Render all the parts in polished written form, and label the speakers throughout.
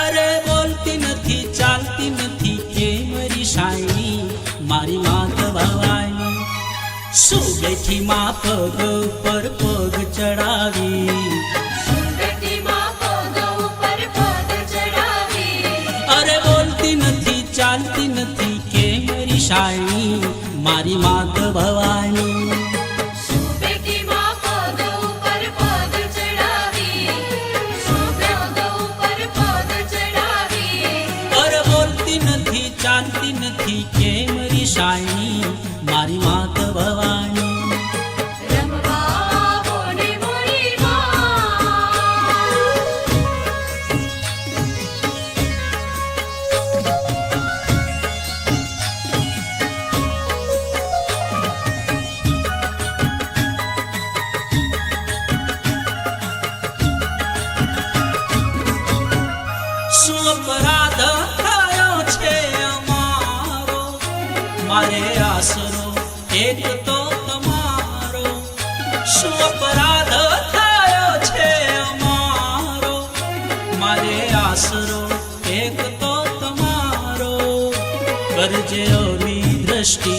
Speaker 1: અરે બોલતી નથી ચાલતી નથી કેમ રીસાઈ મારી માત ભવાની શું બેઠી માં પગ ઉપર પગ ચડાવી અરે બોલતી નથી ચાલતી નથી કેમ રીસાઈ મારી માત ભવાની ચાલતી નથી કેમ રીસાઈ મારી માત ભવાની શું અપરાધ થયો છે મારે આસરો એક તો તમારો શું અપરાધ થયો છે અમારો મારે આસરો એક તો તમારો કરજે અમી દ્રષ્ટિ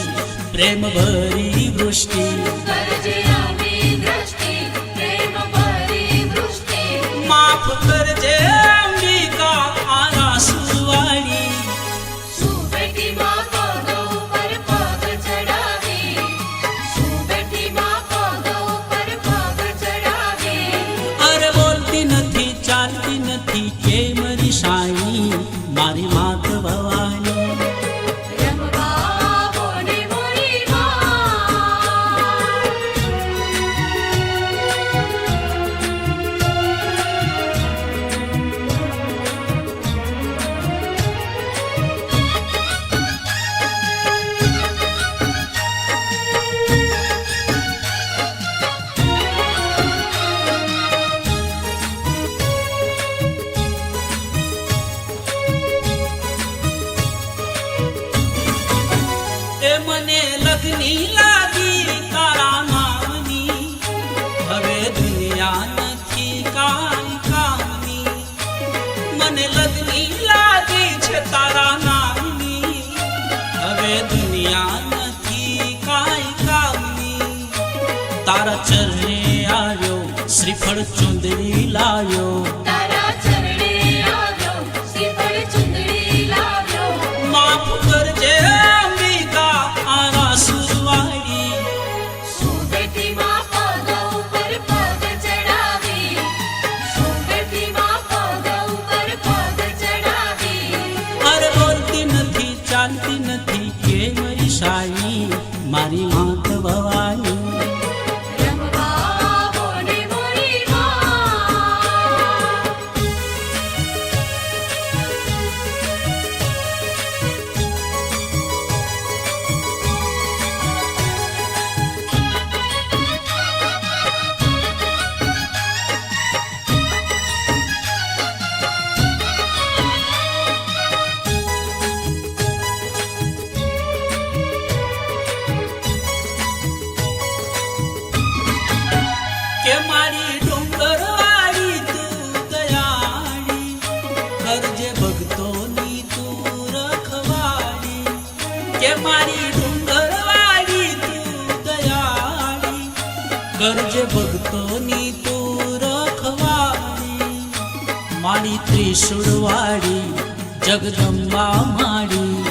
Speaker 1: પ્રેમ ભરી વૃષ્ટિ માફ કરજે અંબિકા આરાસુવાળી ચાલતી નથી કેમ રીસાઈ મારી માત ભવાની મને લગની લાગી તારા નામની હવે દુનિયા નથી કાંઈ કામની મને લગની લાગી છે તારા નામની હવે દુનિયા નથી કાંઈ કામની તારા ચરણે આવ્યો શ્રીફળ ચુંદડી લાવ્યો માફ કરજે ચાલતી નથી કેમ રીસાઈ મારી માત ભવાની કે મારી ડુંગરવાળી તું દયાળી કરજે ભક્તોની તું રખવાળી કે મારી ડુંગરવાળી તું દયાળી કરજે ભક્તોની તું રખવાળી મારી ત્રિશુળવાળી જગદંબા માડી